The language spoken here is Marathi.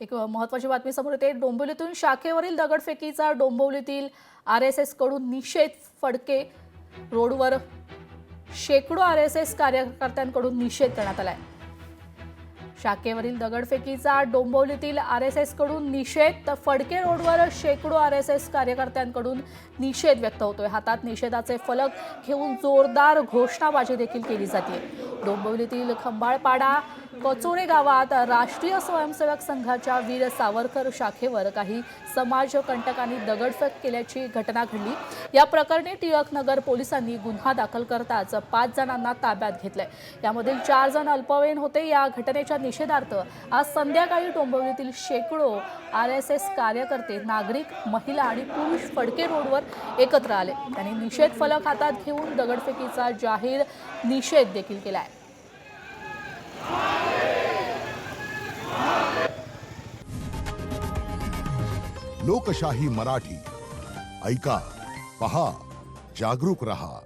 एक महत्त्वाची बातमी समोर येते। डोंबिवलीतून शाखेवरील दगडफेकीचा डोंबिवलीतील आरएसएस कडून निषेध। फडके रोडवर शेकडो आरएसएस कार्यकर्त्यांकडून निषेध करण्यात आलाय। शाखेवरील दगडफेकीचा डोंबिवलीतील आरएसएस कडून निषेध, तर फडके रोडवर शेकडो आरएसएस कार्यकर्त्यांकडून निषेध व्यक्त होतोय। हातात निषेधाचे फलक घेऊन जोरदार घोषणाबाजी देखील केली जाते। डोंबिवलीतील खंबाळपाडा कचोरे गावात राष्ट्रीय स्वयंसेवक संघाच्या वीर सावरकर शाखेवर काही समाजकंटकांनी दगडफेक केल्याची घटना घडली। या प्रकरणी टिळकनगर पोलिसांनी गुन्हा दाखल करताच 5 जणांना ताब्यात घेतले। यामधील 4 जण अल्पवयीन होते। या घटनेच्या निषेधार्थ आज संध्याकाळी डोंबिवलीतील शेकडो आरएसएस कार्यकर्ते, नागरिक, महिला आणि पुरुष फडके रोडवर एकत्र आले। त्यांनी निषेध फलक हातात घेऊन दगडफेकीचा जाहीर निषेध देखील केलाय। लोकशाही मराठी ऐका, पहा, जागरूक रहा।